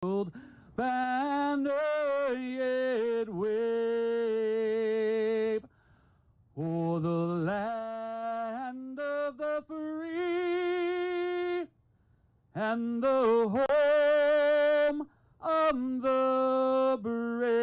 banner yet wave o'er the land of the free and the home of the brave.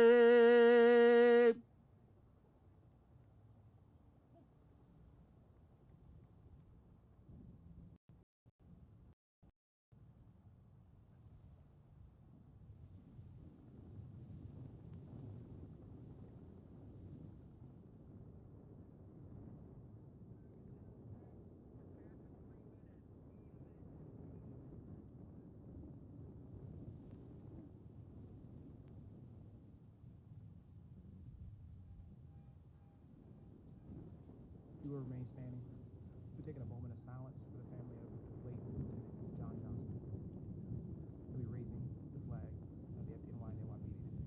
You will remain standing. We're taking a moment of silence for the family of late Lieutenant John Johnson. We'll be raising the flag of the FDNY and NYPD today.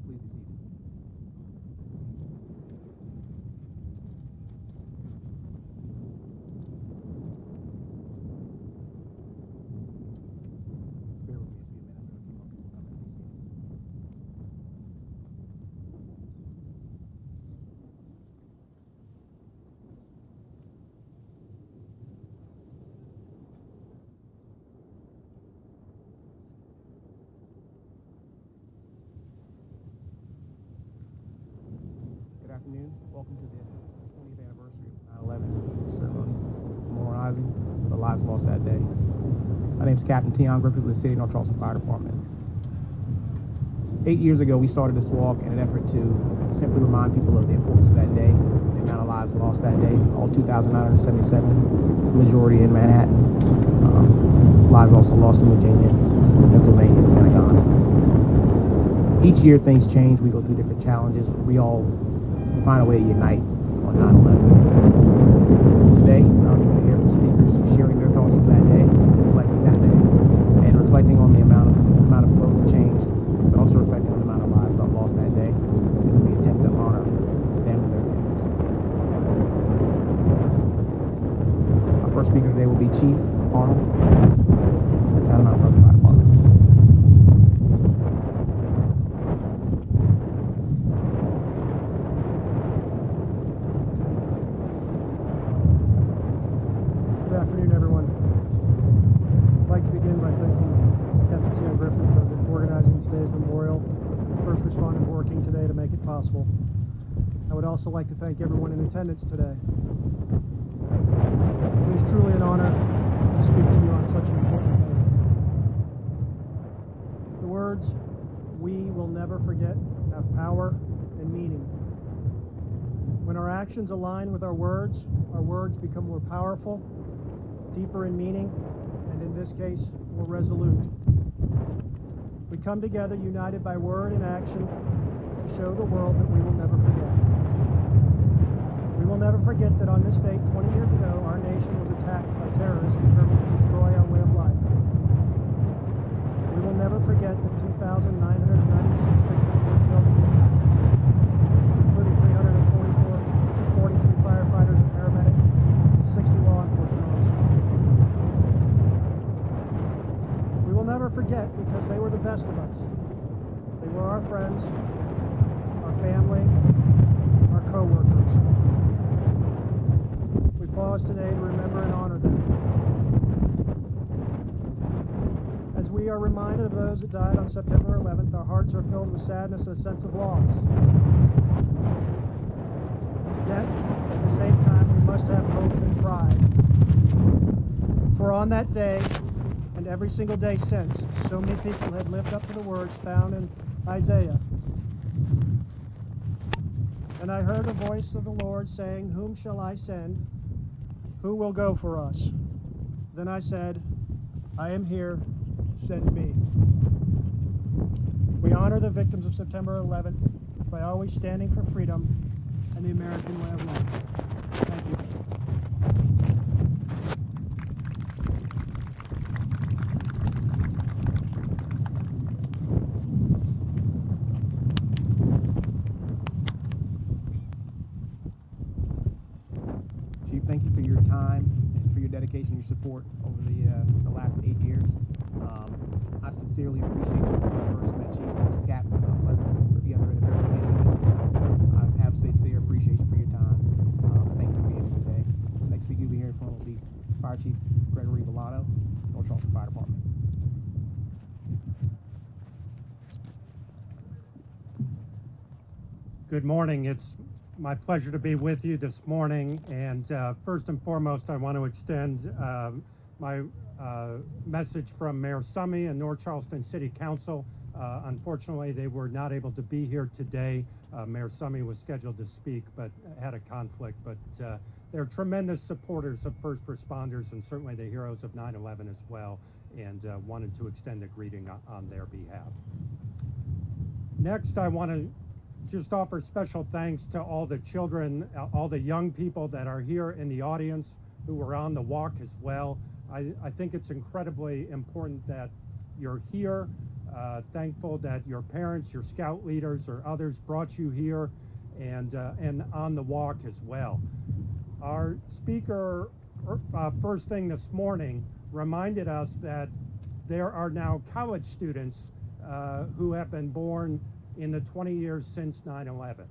Please be seated. Spare with me a few minutes for a few more people coming to be seated. Good afternoon. Welcome to the 20th anniversary of 9/11 ceremony, memorializing the lives lost that day. My name is Captain Tion Griffith with the City of North Charleston Fire Department. 8 years ago, we started this walk in an effort to simply remind people of the importance of that day, the amount of lives lost that day, all 2,977, the majority in Manhattan, lives also lost in Virginia, Pennsylvania, and the Pentagon. Each year things change, we go through different challenges, we all find a way to unite on 9/11. Today, I'm going to hear from speakers sharing their thoughts from that day, reflecting that day, and reflecting on the amount of growth, change, but also reflecting on the amount of lives that lost that day, as we attempt to honor them and their families. Our first speaker today will be Chief Arnold, Town of Mount Pleasant Fire Department. Good afternoon, everyone. I'd like to begin by thanking Captain Tion Griffith for organizing today's memorial, and first responders working today to make it possible. I would also like to thank everyone in attendance today. It is truly an honor to speak to you on such an important day. The words, "We will never forget," have power and meaning. When our actions align with our words become more powerful, deeper in meaning, and in this case, more resolute. We come together united by word and action to show the world that we will never forget. We will never forget that on this date 20 years ago, our nation was attacked by terrorists determined to destroy our way of life. We will never forget that 2,996 victims were killed in the attacks, including 43 firefighters and paramedics, 60 law enforcement officers. We will never forget because they were the best of us. They were our friends, our family, our co-workers. We pause today to remember and honor them. As we we are reminded of those that died on September 11th, our hearts are filled with sadness and a sense of loss. Yet, at the same time, we must have hope and pride. For on that day, and every single day since, so many people had lived up to the words found in Isaiah. And I heard a voice of the Lord saying, "Whom shall I send? Who will go for us?" Then I said, "I am here, send me." We honor the victims of September 11th by always standing for freedom and the American way of life. Thank you. Chief, thank you for your time and for your dedication and your support over the last 8 years. I sincerely appreciate you. When I first met Chief, I was a captain. I wasn't together at the very beginning of this. So I have sincere appreciation for your time. Thank you for being here today. Next speaker you'll be hearing from will be Fire Chief Gregory Villado, North Charleston Fire Department. Good morning. It's my pleasure to be with you this morning. And first and foremost, I want to extend my message from Mayor Summey and North Charleston City Council. Unfortunately, they were not able to be here today. Mayor Summey was scheduled to speak, but had a conflict. But they're tremendous supporters of first responders and certainly the heroes of 9/11 as well, and wanted to extend a greeting on their behalf. Next, I want to just offer special thanks to all the children, all the young people that are here in the audience who were on the walk as well. I think it's incredibly important that you're here, thankful that your parents, your scout leaders, or others brought you here and on the walk as well. Our speaker, first thing this morning, reminded us that there are now college students who have been born in the 20 years since 9/11.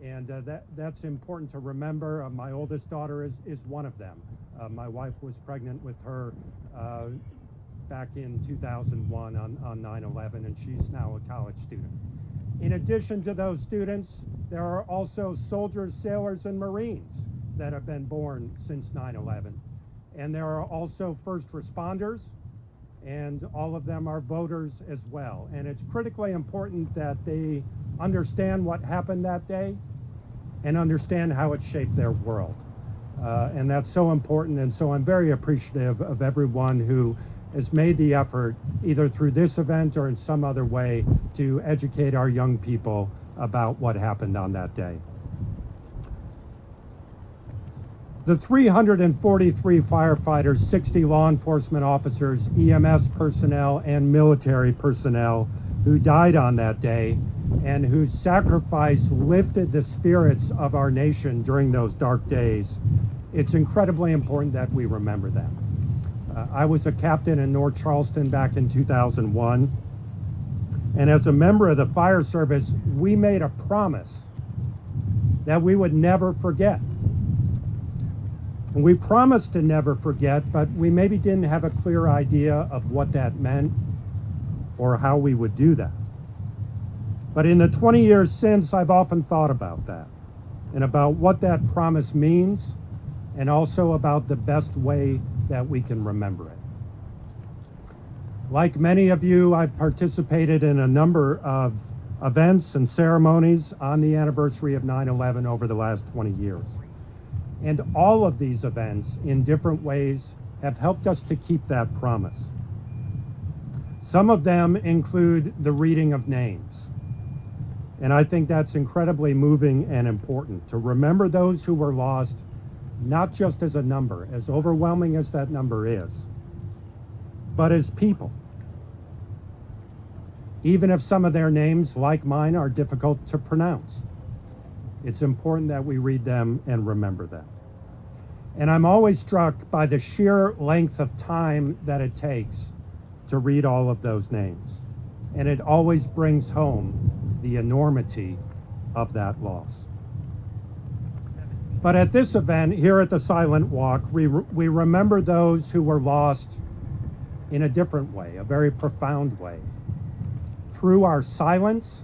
And that's important to remember. My oldest daughter is one of them. My wife was pregnant with her back in 2001 on 9/11, and she's now a college student. In addition to those students, there are also soldiers, sailors, and Marines that have been born since 9/11. And there are also first responders, and all of them are voters as well. And it's critically important that they understand what happened that day and understand how it shaped their world. And that's so important, and so I'm very appreciative of everyone who has made the effort, either through this event or in some other way, to educate our young people about what happened on that day. The 343 firefighters, 60 law enforcement officers, EMS personnel, and military personnel who died on that day and whose sacrifice lifted the spirits of our nation during those dark days, it's incredibly important that we remember them. I was a captain in North Charleston back in 2001, and as a member of the fire service, we made a promise that we would never forget. And we promised to never forget, but we maybe didn't have a clear idea of what that meant or how we would do that. But in the 20 years since, I've often thought about that and about what that promise means, and also about the best way that we can remember it. Like many of you, I've participated in a number of events and ceremonies on the anniversary of 9/11 over the last 20 years. And all of these events, in different ways, have helped us to keep that promise. Some of them include the reading of names. And I think that's incredibly moving and important, to remember those who were lost, not just as a number, as overwhelming as that number is, but as people. Even if some of their names, like mine, are difficult to pronounce, it's important that we read them and remember them. And I'm always struck by the sheer length of time that it takes to read all of those names. And it always brings home the enormity of that loss. But at this event, here at the Silent Walk, we remember those who were lost in a different way, a very profound way. Through our silence,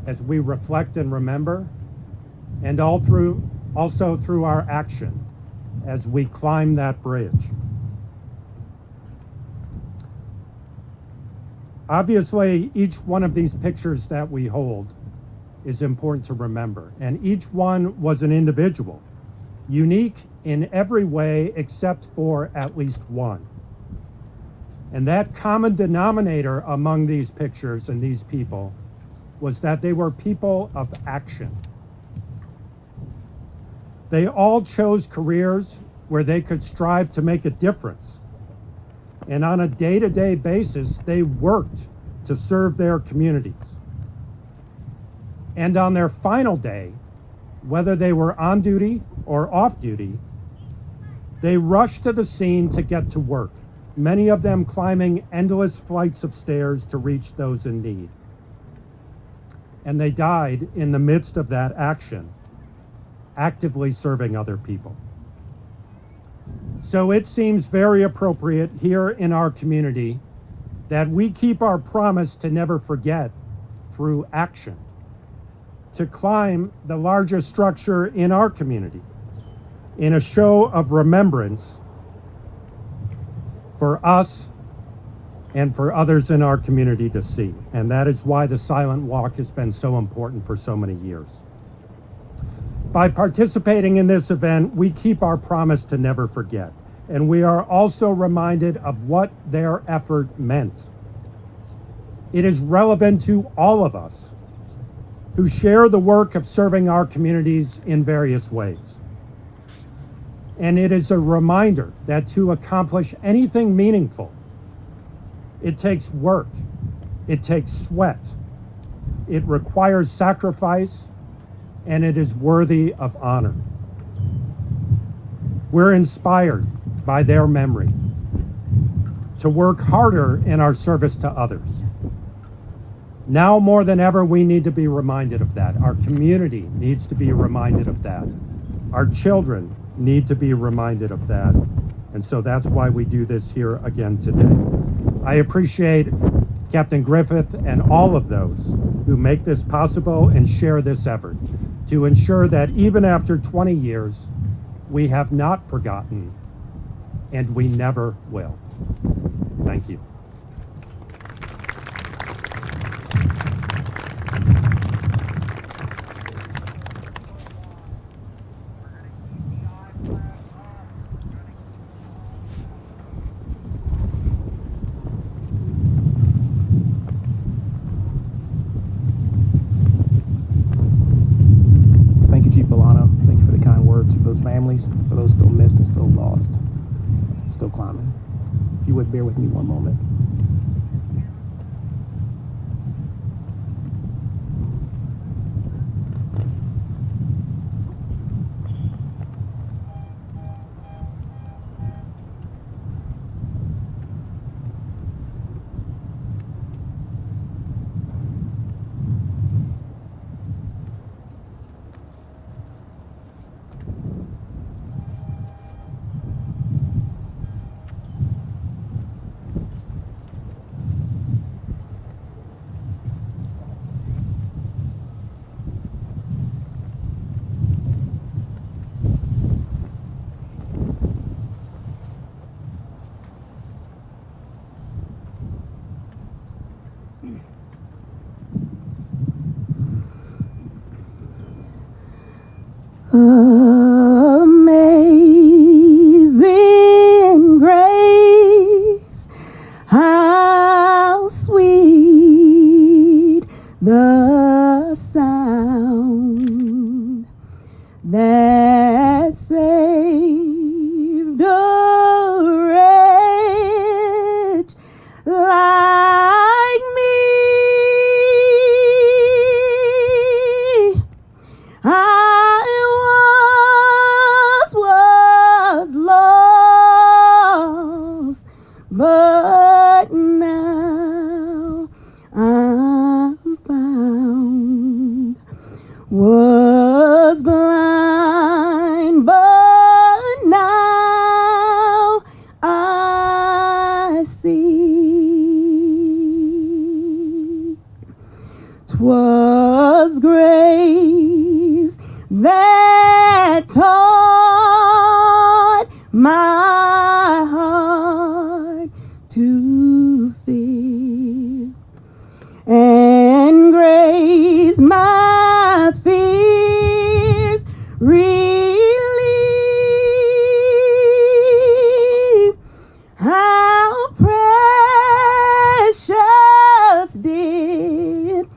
as we reflect and remember, and also through our action as we climb that bridge. Obviously, each one of these pictures that we hold is important to remember, and each one was an individual, unique in every way except for at least one. And that common denominator among these pictures and these people was that they were people of action. They all chose careers where they could strive to make a difference. And on a day-to-day basis, they worked to serve their communities. And on their final day, whether they were on duty or off duty, they rushed to the scene to get to work, many of them climbing endless flights of stairs to reach those in need. And they died in the midst of that action, actively serving other people. So it seems very appropriate here in our community that we keep our promise to never forget through action, to climb the largest structure in our community in a show of remembrance for us and for others in our community to see. And that is why the Silent Walk has been so important for so many years. By participating in this event, we keep our promise to never forget. And we are also reminded of what their effort meant. It is relevant to all of us who share the work of serving our communities in various ways. And it is a reminder that to accomplish anything meaningful, it takes work, it takes sweat, it requires sacrifice, and it is worthy of honor. We're inspired by their memory to work harder in our service to others. Now more than ever, we need to be reminded of that. Our community needs to be reminded of that. Our children need to be reminded of that. And so that's why we do this here again today. I appreciate Captain Griffith and all of those who make this possible and share this effort to ensure that even after 20 years, we have not forgotten and we never will. Thank you. Thank you, Chief Bolano. Thank you for the kind words for those families, for those still missed and still lost, still climbing. If you would bear with me one moment. Amazing grace, how sweet the sound that saved a wretch like me. I was lost, but now I'm found. 'Twas grace that taught my heart to fear, and grace my fears relieve. How precious did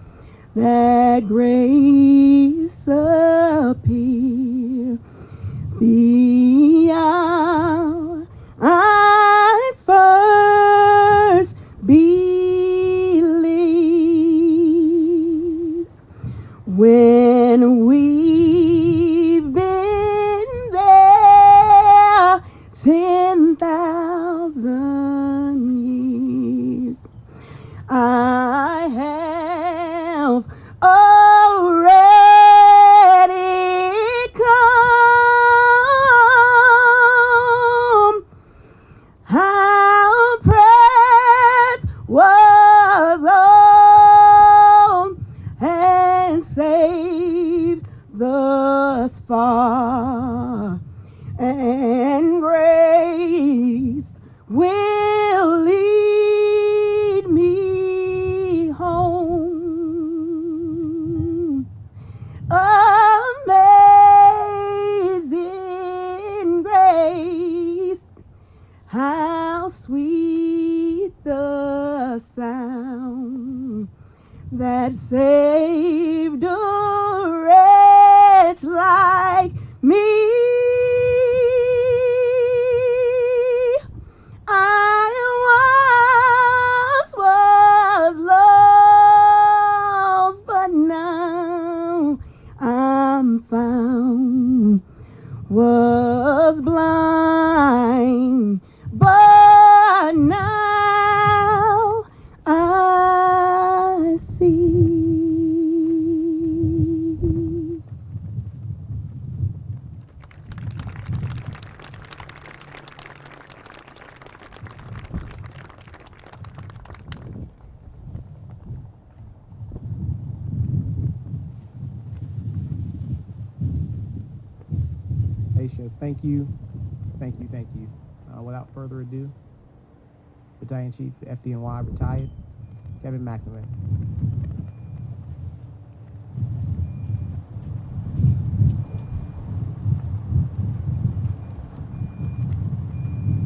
that grace appear the hour I first believed. When we've been there 10,000 years, I have already come. How precious was all and saved thus far, and grace will lead me home. Amazing grace, how sweet the sound that saved a wretch like me. I was lost, but now I'm found. Was blind, but now I see. Aisha, thank you. Without further ado, Battalion Chief, FDNY, retired, Kevin McNamara.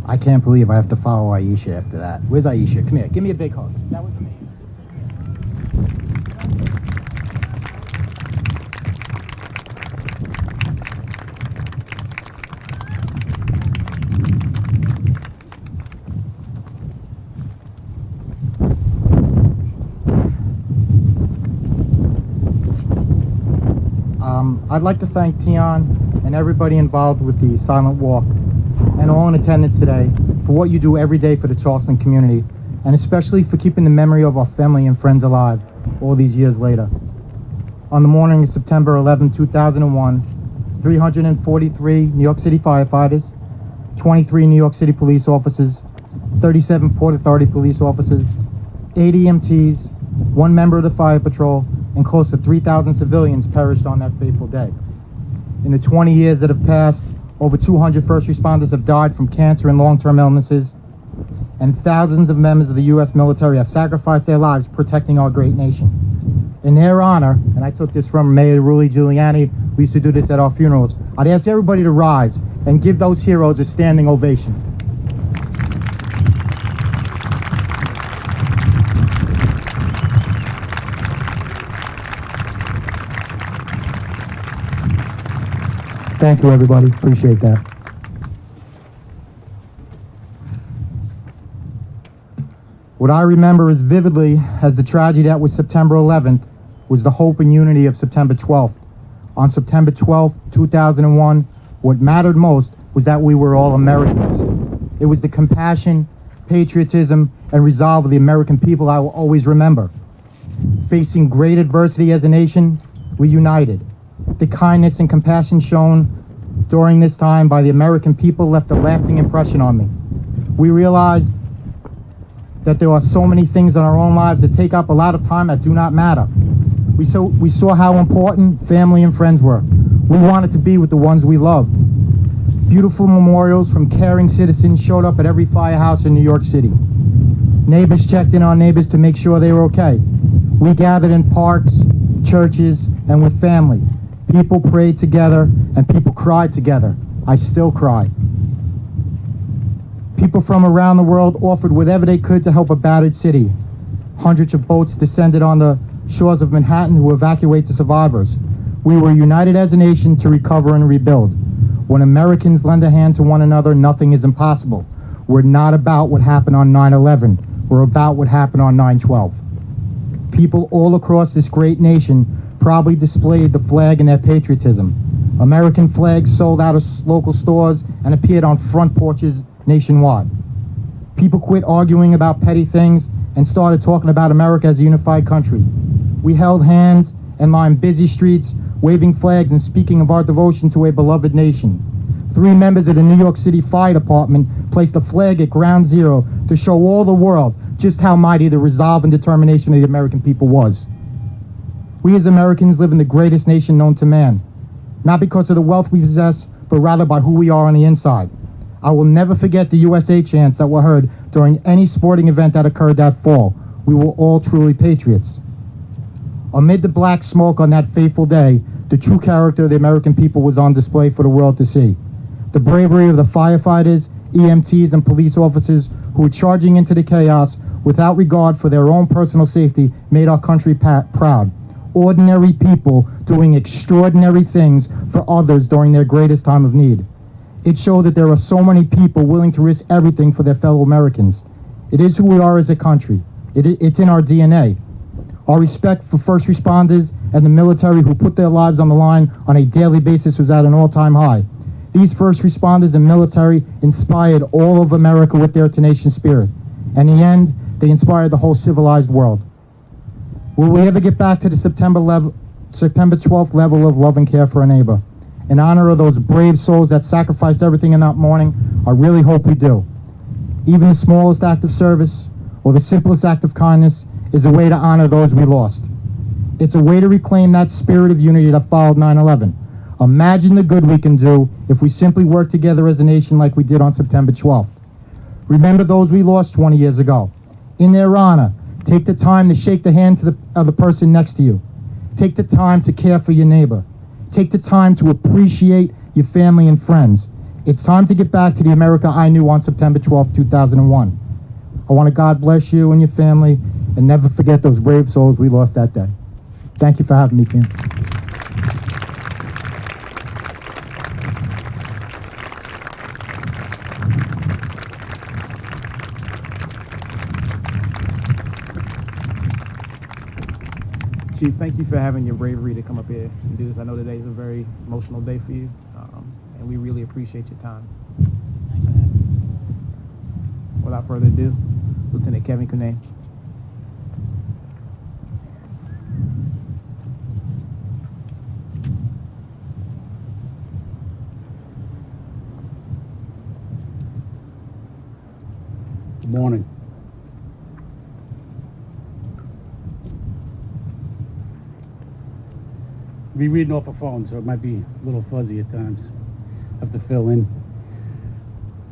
I can't believe I have to follow Aisha after that. Where's Aisha? Come here. Give me a big hug. That was amazing. I'd like to thank Tion and everybody involved with the Silent Walk and all in attendance today for what you do every day for the Charleston community, and especially for keeping the memory of our family and friends alive all these years later. On the morning of September 11, 2001, 343 New York City firefighters, 23 New York City police officers, 37 Port Authority police officers, 8 EMTs, 1 member of the fire patrol, and close to 3,000 civilians perished on that fateful day. In the 20 years that have passed, over 200 first responders have died from cancer and long-term illnesses, and thousands of members of the U.S. military have sacrificed their lives protecting our great nation. In their honor, and I took this from Mayor Rudy Giuliani, we used to do this at our funerals, I'd ask everybody to rise and give those heroes a standing ovation. Thank you, everybody. Appreciate that. What I remember as vividly as the tragedy that was September 11th was the hope and unity of September 12th. On September 12th, 2001, what mattered most was that we were all Americans. It was the compassion, patriotism, and resolve of the American people I will always remember. Facing great adversity as a nation, we united. The kindness and compassion shown during this time by the American people left a lasting impression on me. We realized that there are so many things in our own lives that take up a lot of time that do not matter. We saw how important family and friends were. We wanted to be with the ones we loved. Beautiful memorials from caring citizens showed up at every firehouse in New York City. Neighbors checked in on neighbors to make sure they were okay. We gathered in parks, churches, and with family. People prayed together, and people cried together. I still cry. People from around the world offered whatever they could to help a battered city. Hundreds of boats descended on the shores of Manhattan to evacuate the survivors. We were united as a nation to recover and rebuild. When Americans lend a hand to one another, nothing is impossible. We're not about what happened on 9/11. We're about what happened on 9/12. People all across this great nation proudly displayed the flag and their patriotism. American flags sold out of local stores and appeared on front porches nationwide. People quit arguing about petty things and started talking about America as a unified country. We held hands and lined busy streets, waving flags and speaking of our devotion to a beloved nation. 3 members of the New York City Fire Department placed a flag at Ground Zero to show all the world just how mighty the resolve and determination of the American people was. We as Americans live in the greatest nation known to man, not because of the wealth we possess, but rather by who we are on the inside. I will never forget the USA chants that were heard during any sporting event that occurred that fall. We were all truly patriots. Amid the black smoke on that fateful day, the true character of the American people was on display for the world to see. The bravery of the firefighters, EMTs, and police officers who were charging into the chaos without regard for their own personal safety made our country proud. Ordinary people doing extraordinary things for others during their greatest time of need. It showed that there are so many people willing to risk everything for their fellow Americans. It is who we are as a country. It's in our DNA. Our respect for first responders and the military who put their lives on the line on a daily basis was at an all-time high. These first responders and military inspired all of America with their tenacious spirit. In the end, they inspired the whole civilized world. Will we ever get back to the September 12th level of love and care for a neighbor? In honor of those brave souls that sacrificed everything in that morning, I really hope we do. Even the smallest act of service or the simplest act of kindness is a way to honor those we lost. It's a way to reclaim that spirit of unity that followed 9/11. Imagine the good we can do if we simply work together as a nation like we did on September 12th. Remember those we lost 20 years ago. In their honor, take the time to shake the hand of the person next to you. Take the time to care for your neighbor. Take the time to appreciate your family and friends. It's time to get back to the America I knew on September 12th, 2001. I want to God bless you and your family, and never forget those brave souls we lost that day. Thank you for having me, Kim. Chief, thank you for having your bravery to come up here and do this. I know today is a very emotional day for you, and we really appreciate your time. Without further ado, Lieutenant Kevin Cunnane. Good morning. Be reading off a phone, so it might be a little fuzzy at times. Have to fill in.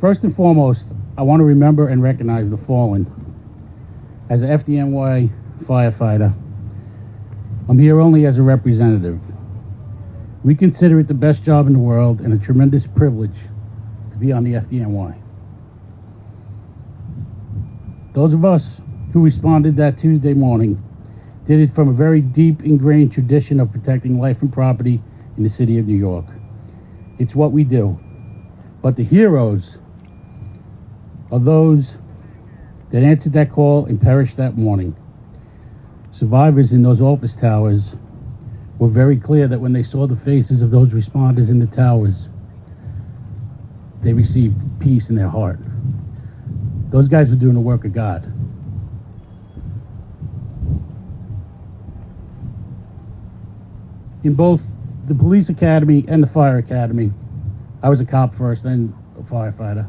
First and foremost, I want to remember and recognize the fallen. As an FDNY firefighter, I'm here only as a representative. We consider it the best job in the world and a tremendous privilege to be on the FDNY. Those of us who responded that Tuesday morning did it from a very deep ingrained tradition of protecting life and property in the city of New York. It's what we do. But the heroes are those that answered that call and perished that morning. Survivors in those office towers were very clear that when they saw the faces of those responders in the towers, they received peace in their heart. Those guys were doing the work of God. In both the police academy and the fire academy, I was a cop first, then a firefighter.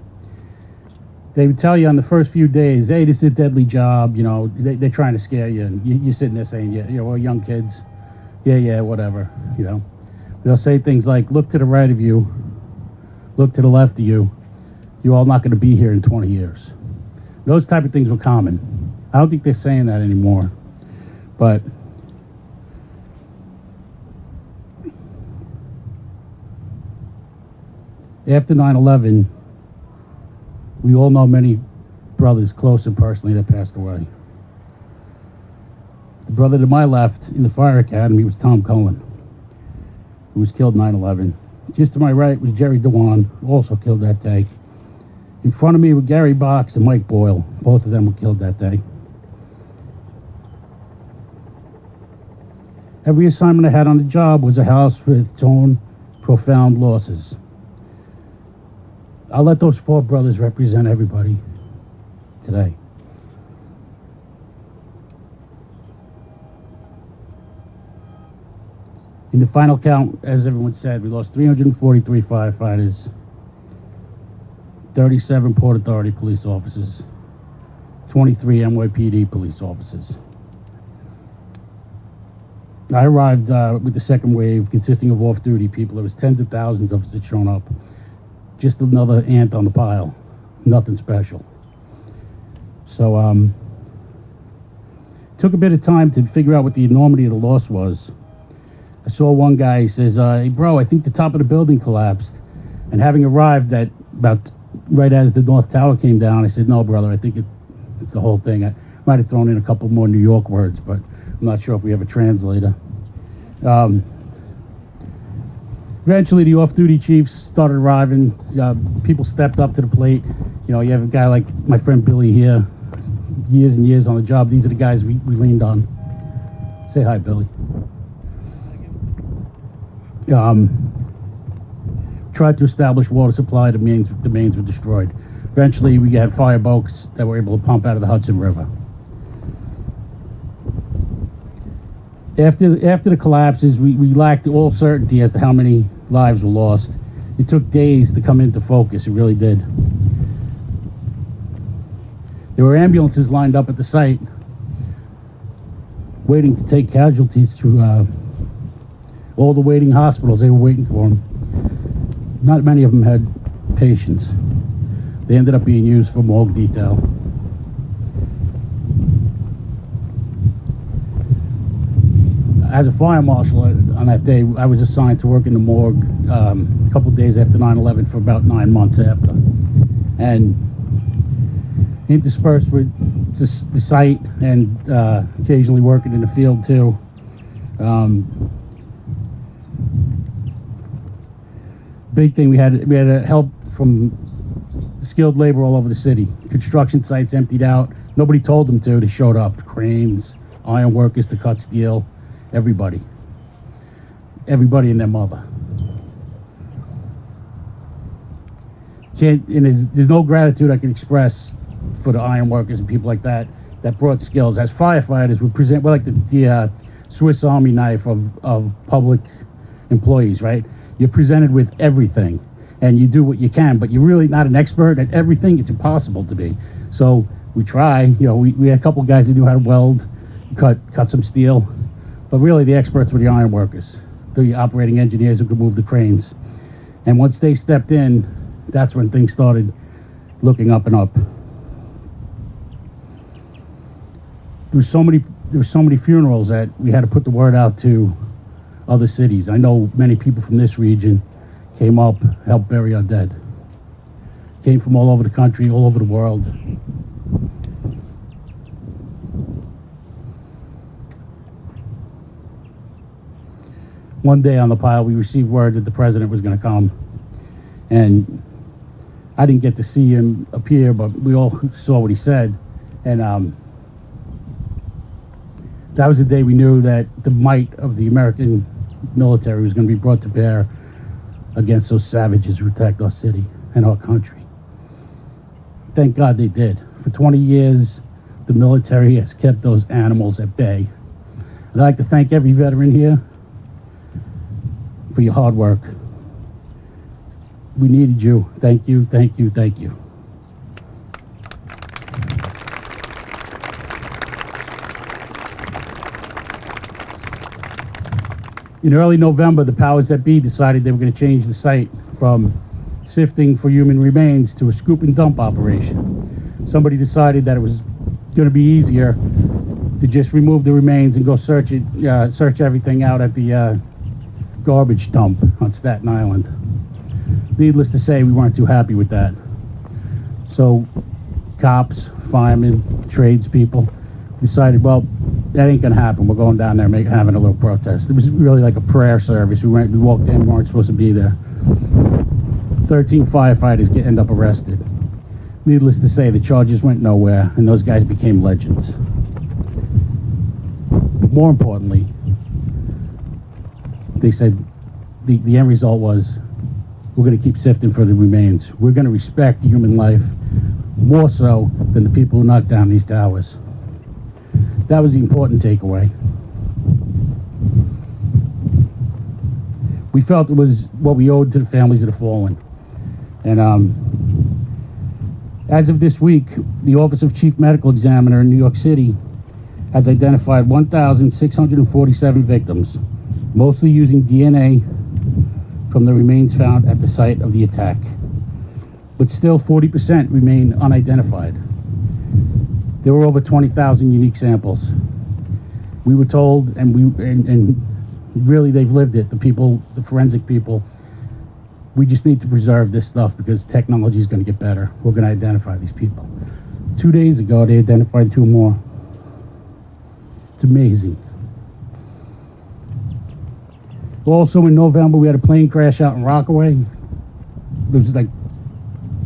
They would tell you on the first few days, hey, this is a deadly job, you know, they're trying to scare you, and you're sitting there saying, yeah, we're young kids. yeah, whatever, you know. They'll say things like, look to the right of you, look to the left of you, you're all not going to be here in 20 years. Those type of things were common. I don't think they're saying that anymore, but after 9/11, we all know many brothers close and personally that passed away. The brother to my left in the fire academy was Tom Cohen, who was killed 9/11. Just to my right was Jerry Dewan, also killed that day. In front of me were Gary Box and Mike Boyle. Both of them were killed that day. Every assignment I had on the job was a house with its own profound losses. I'll let those four brothers represent everybody today. In the final count, as everyone said, we lost 343 firefighters, 37 Port Authority police officers, 23 NYPD police officers. I arrived with the second wave consisting of off-duty people. There was tens of thousands of us that shown up. Just another ant on the pile. Nothing special. So, took a bit of time to figure out what the enormity of the loss was. I saw one guy, he says, hey bro, I think the top of the building collapsed. And having arrived at about right as the North Tower came down, I said, no brother, I think it's the whole thing. I might have thrown in a couple more New York words, but I'm not sure if we have a translator. Eventually the off-duty chiefs started arriving. People stepped up to the plate. You know, you have a guy like my friend Billy here, years and years on the job. These are the guys we leaned on. Say hi, Billy. Tried to establish water supply. The mains were destroyed. Eventually we had fire boats that were able to pump out of the Hudson River. After the collapses, we lacked all certainty as to how many lives were lost. It took days to come into focus. It really did. There were ambulances lined up at the site waiting to take casualties to all the waiting hospitals. They were waiting for them. Not many of them had patients. They ended up being used for morgue detail. As a fire marshal on that day, I was assigned to work in the morgue a couple days after 9/11 for about 9 months after. And interspersed with just the site and occasionally working in the field too. Big thing, we had help from skilled labor all over the city. Construction sites emptied out. Nobody told them to. They showed up. Cranes, iron workers to cut steel. Everybody and their mother. There's no gratitude I can express for the iron workers and people like that brought skills. As firefighters, we're like the Swiss Army knife of public employees, right? You're presented with everything, and you do what you can, but you're really not an expert at everything. It's impossible to be. So we try. You know, we had a couple guys who knew how to weld, cut some steel. But really, the experts were the iron workers, the operating engineers who could move the cranes. And once they stepped in, that's when things started looking up and up. There were so many funerals that we had to put the word out to other cities. I know many people from this region came up, helped bury our dead. Came from all over the country, all over the world. One day on the pile, we received word that the president was going to come. And I didn't get to see him appear, but we all saw what he said. And that was the day we knew that the might of the American military was going to be brought to bear against those savages who attacked our city and our country. Thank God they did. For 20 years, the military has kept those animals at bay. I'd like to thank every veteran here for your hard work. We needed you. Thank you, thank you, thank you. In early November, the powers that be decided they were going to change the site from sifting for human remains to a scoop and dump operation. Somebody decided that it was going to be easier to just remove the remains and go search everything out at the garbage dump on Staten Island. Needless to say, we weren't too happy with that. So cops, firemen, tradespeople decided, well, that ain't gonna happen. We're going down there having a little protest. It was really like a prayer service. We walked in, we weren't supposed to be there. 13 firefighters end up arrested. Needless to say, the charges went nowhere, and those guys became legends. But more importantly, they said the end result was, we're going to keep sifting for the remains. We're going to respect human life more so than the people who knocked down these towers. That was the important takeaway. We felt it was what we owed to the families of the fallen. And as of this week, the Office of Chief Medical Examiner in New York City has identified 1,647 victims, mostly using DNA from the remains found at the site of the attack. But still 40% remain unidentified. There were over 20,000 unique samples. We were told, and really they've lived it, the people, the forensic people, we just need to preserve this stuff because technology is going to get better. We're going to identify these people. 2 days ago, they identified 2 more. It's amazing. Also in November, we had a plane crash out in Rockaway. There was like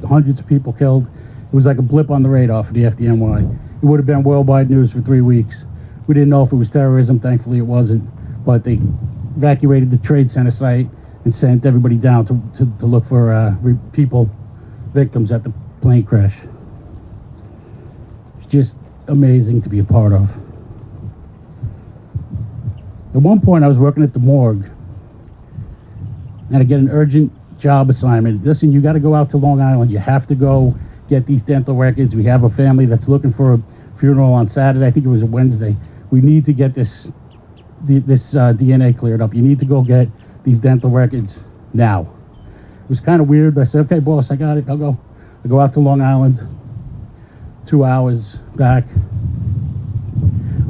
hundreds of people killed. It was like a blip on the radar for the FDNY. It would have been worldwide news for 3 weeks. We didn't know if it was terrorism. Thankfully, it wasn't. But they evacuated the Trade Center site and sent everybody down to look for victims at the plane crash. It's just amazing to be a part of. At one point, I was working at the morgue, and I get an urgent job assignment. Listen, you got to go out to Long Island. You have to go get these dental records. We have a family that's looking for a funeral on Saturday. I think it was a Wednesday. We need to get this DNA cleared up. You need to go get these dental records now. It was kind of weird, but I said, okay, boss, I got it. I'll go. I go out to Long Island, 2 hours back.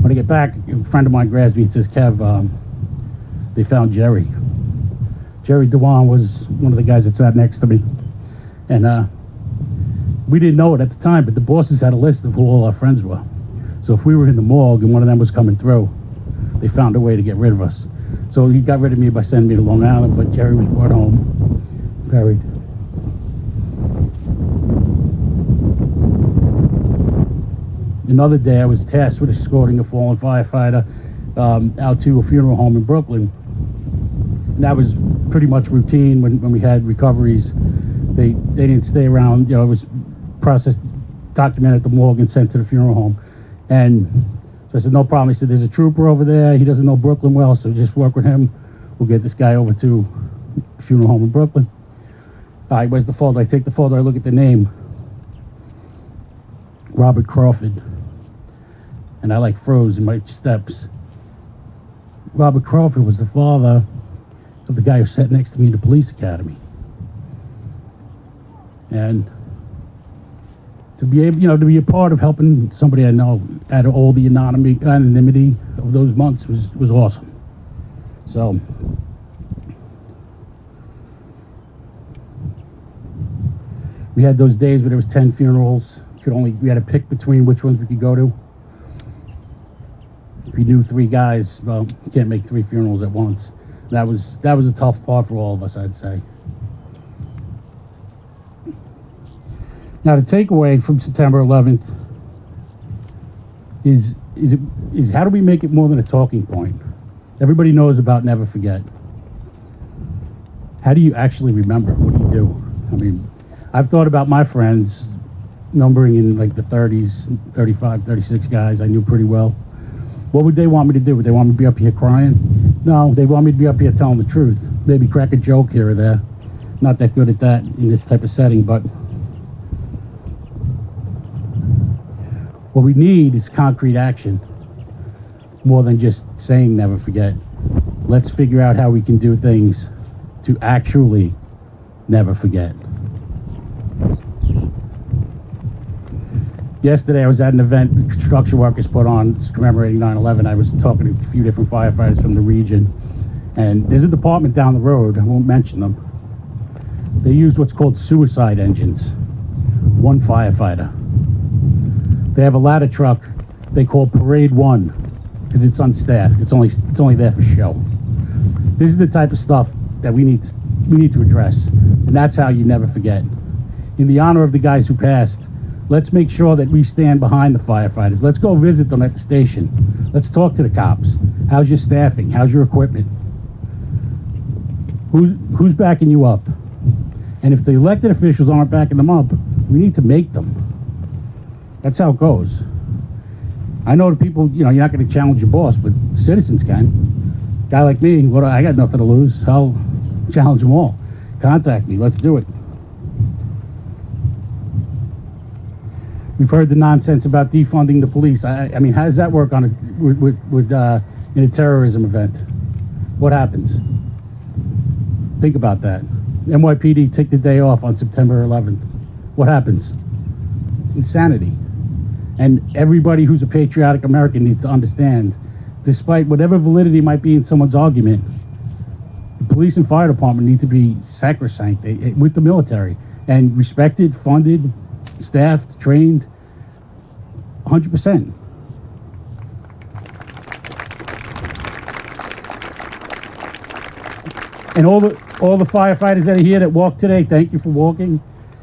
When I get back, a friend of mine grabs me and says, Kev, they found Jerry. Jerry Dewan was one of the guys that sat next to me. And we didn't know it at the time, but the bosses had a list of who all our friends were. So if we were in the morgue and one of them was coming through, they found a way to get rid of us. So he got rid of me by sending me to Long Island, but Jerry was brought home, buried. Another day, I was tasked with escorting a fallen firefighter out to a funeral home in Brooklyn. And that was pretty much routine when we had recoveries. They didn't stay around, it was processed, documented at the morgue and sent to the funeral home. And so I said, no problem. He said, there's a trooper over there. He doesn't know Brooklyn well, so just work with him. We'll get this guy over to the funeral home in Brooklyn. All right, where's the folder? I take the folder, I look at the name. Robert Crawford. And I froze in my steps. Robert Crawford was the father of the guy who sat next to me in the police academy. And to be able, to be a part of helping somebody I know at all the anonymity of those months was awesome. So we had those days where there was 10 funerals. We had to pick between which ones we could go to. If you knew 3 guys, well, you can't make 3 funerals at once. That was a tough part for all of us, I'd say. Now, the takeaway from September 11th is how do we make it more than a talking point? Everybody knows about Never Forget. How do you actually remember? What do you do? I mean, I've thought about my friends numbering in the 30s, 35, 36 guys I knew pretty well. What would they want me to do? Would they want me to be up here crying? No, they want me to be up here telling the truth. Maybe crack a joke here or there. Not that good at that in this type of setting, but what we need is concrete action, more than just saying never forget. Let's figure out how we can do things to actually never forget. Yesterday, I was at an event the construction workers put on commemorating 9/11. I was talking to a few different firefighters from the region, and there's a department down the road, I won't mention them. They use what's called suicide engines. One firefighter. They have a ladder truck they call Parade 1 because it's unstaffed. It's only there for show. This is the type of stuff that we need to address, and that's how you never forget. In the honor of the guys who passed, let's make sure that we stand behind the firefighters. Let's go visit them at the station. Let's talk to the cops. How's your staffing? How's your equipment? Who's backing you up? And if the elected officials aren't backing them up, we need to make them. That's how it goes. I know the people, you're not going to challenge your boss, but citizens can. Guy like me, I got nothing to lose. I'll challenge them all. Contact me. Let's do it. We've heard the nonsense about defunding the police. I mean, how does that work on in a terrorism event? What happens? Think about that. NYPD take the day off on September 11th. What happens? It's insanity. And everybody who's a patriotic American needs to understand, despite whatever validity might be in someone's argument, the police and fire department need to be sacrosanct with the military and respected, funded, staffed, trained, 100%. And all the firefighters that are here that walked today, thank you for walking,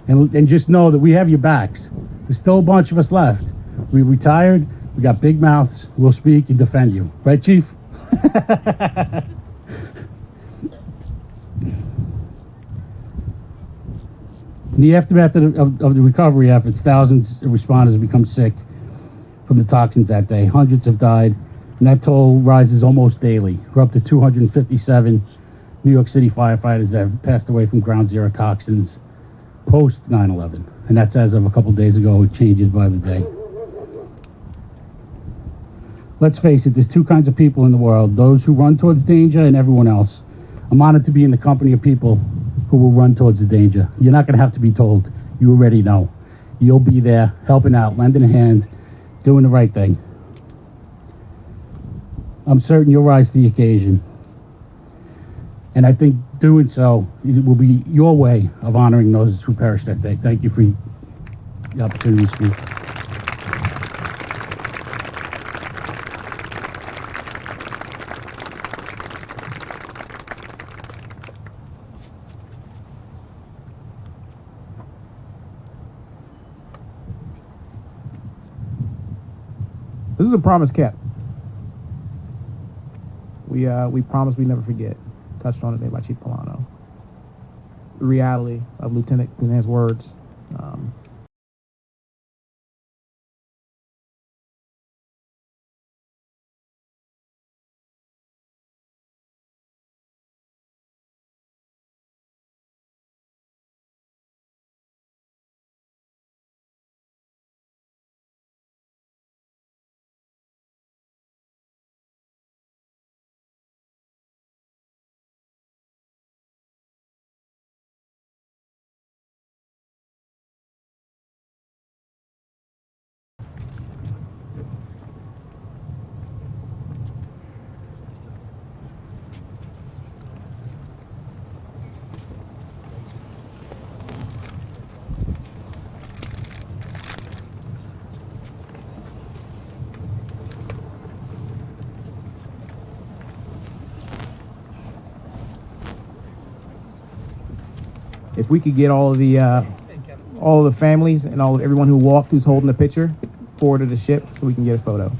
and just know that we have your backs. There's still a bunch of us left. We retired. We got big mouths. We'll speak and defend you, right, Chief? In the aftermath of the recovery efforts, thousands of responders have become sick from the toxins that day. Hundreds have died, and that toll rises almost daily. We're up to 257 New York City firefighters that have passed away from ground zero toxins post 9/11, and that's as of a couple days ago. It changes by the day. Let's face it, there's two kinds of people in the world: those who run towards danger and everyone else. I'm honored to be in the company of people who will run towards the danger. You're not going to have to be told. You already know. You'll be there, helping out, lending a hand, doing the right thing. I'm certain you'll rise to the occasion. And I think doing so will be your way of honoring those who perished that day. Thank you for the opportunity to speak. This is a promise kept. We promised we'd never forget. Touched on it today by Chief Polano. The reality of Lieutenant Gunan's words. If we could get all of the families and everyone who walked, who's holding the picture, forward to the ship so we can get a photo.